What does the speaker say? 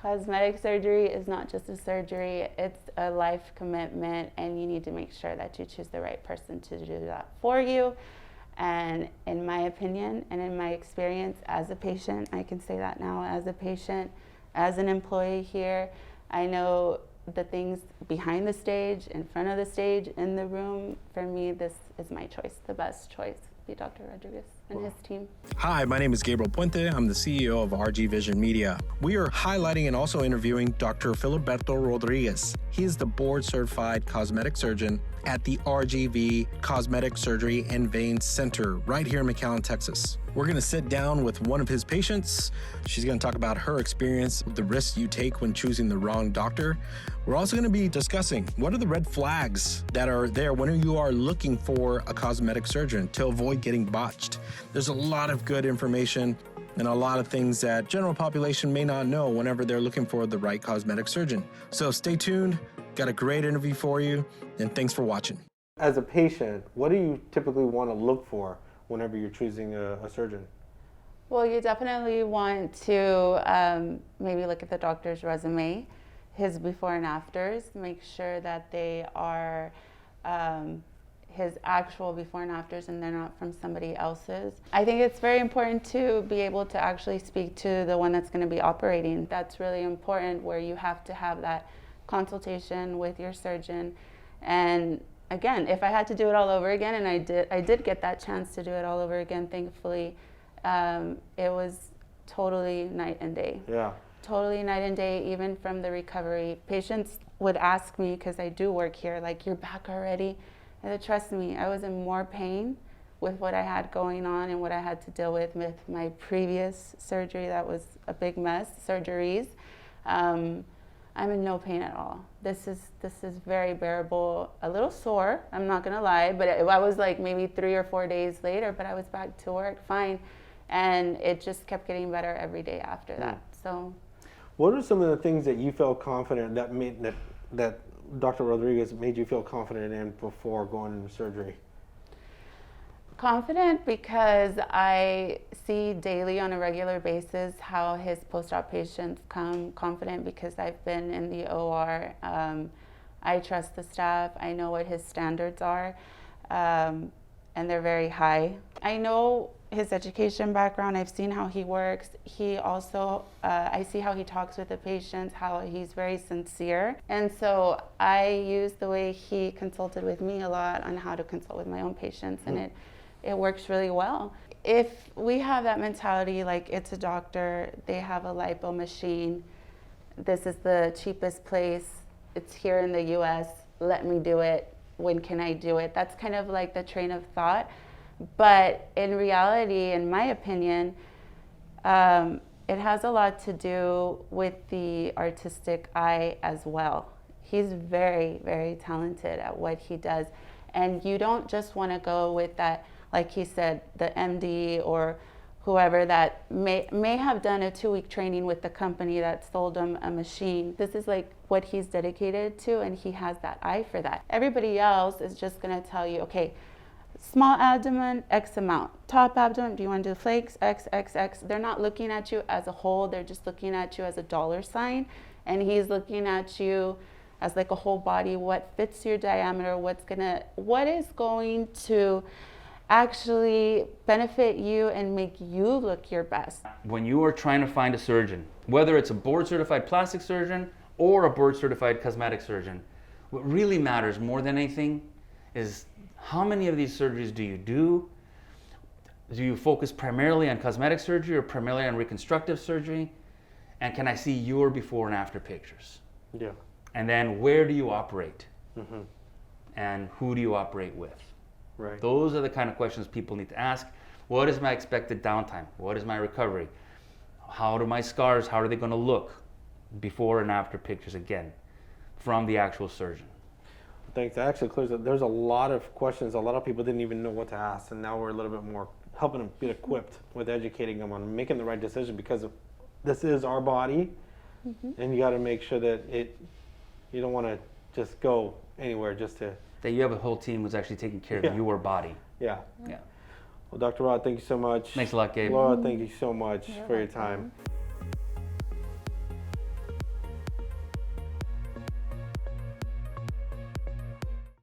Cosmetic surgery is not just a surgery, it's a life commitment, and you need to make sure that you choose the right person to do that for you. And in my opinion and in my experience as a patient, I can say that now as a patient, as an employee here, I know the things behind the stage, in front of the stage, in the room. For me, this is my choice, the best choice, be Dr. Rodriguez and his team. Hi, my name is Gabriel Puente. I'm the CEO of RG Vision Media. We are highlighting and also interviewing Dr. Filiberto Rodriguez. He is the board-certified cosmetic surgeon at the RGV Cosmetic Surgery and Vein Center right here in McAllen, Texas. We're going to sit down with one of his patients. She's going to talk about her experience, the risks you take when choosing the wrong doctor. We're also going to be discussing what are the red flags that are there when you are looking for a cosmetic surgeon to avoid getting botched. There's a lot of good information and a lot of things that general population may not know whenever they're looking for the right cosmetic surgeon. So stay tuned. Got a great interview for you, and thanks for watching. As a patient, what do you typically want to look for whenever you're choosing a surgeon? Well, you definitely want to maybe look at the doctor's resume, his before and afters, make sure that they are his actual before and afters and they're not from somebody else's. I think it's very important to be able to actually speak to the one that's going to be operating. That's really important, where you have to have that consultation with your surgeon. And again, if I had to do it all over again, and I did get that chance to do it all over again, thankfully, it was totally night and day. Yeah. Totally night and day, even from the recovery. Patients would ask me, because I do work here, like, you're back already? And trust me, I was in more pain with what I had going on and what I had to deal with my previous surgery. That was a big mess, surgeries. I'm in no pain at all. This is very bearable. A little sore, I'm not gonna lie, but I was like maybe 3 or 4 days later, but I was back to work fine. And it just kept getting better every day after that, so. What are some of the things that you felt confident that Dr. Rodriguez made you feel confident in before going into surgery? Confident because I see daily on a regular basis how his post-op patients come. Confident because I've been in the OR. I trust the staff. I know what his standards are, and they're very high. I know his education background. I've seen how he works. He also, I see how he talks with the patients, how he's very sincere. And so I use the way he consulted with me a lot on how to consult with my own patients, and it works really well. If we have that mentality, like, it's a doctor, they have a lipo machine, this is the cheapest place, it's here in the US, let me do it, when can I do it? That's kind of like the train of thought. But in reality, in my opinion, it has a lot to do with the artistic eye as well. He's very, very talented at what he does. And you don't just want to go with that, like he said, the MD or whoever that may have done a 2-week training with the company that sold him a machine. This is like what he's dedicated to, and he has that eye for that. Everybody else is just going to tell you, okay, small abdomen, X amount. Top abdomen, do you want to do flakes? X, X, X. They're not looking at you as a whole. They're just looking at you as a dollar sign. And he's looking at you as like a whole body. What fits your diameter? What is going to actually benefit you and make you look your best? When you are trying to find a surgeon, whether it's a board-certified plastic surgeon or a board-certified cosmetic surgeon, what really matters more than anything is how many of these surgeries do you do? Do you focus primarily on cosmetic surgery or primarily on reconstructive surgery? And can I see your before and after pictures? Yeah. And then where do you operate? And who do you operate with? Right. Those are the kind of questions people need to ask. What is my expected downtime? What is my recovery? How do my scars, how are they going to look? Before and after pictures, again, from the actual surgeon. Thanks. That actually clears up. There's a lot of questions. A lot of people didn't even know what to ask, and now we're a little bit more helping them get equipped with educating them on making the right decision, because this is our body, and you got to make sure that you don't want to just go anywhere just to. That you have a whole team who's actually taking care of your body. Yeah. Yeah. Well, Dr. Rod, thank you so much. Thanks a lot, Gabe. Laura, thank you so much for your time.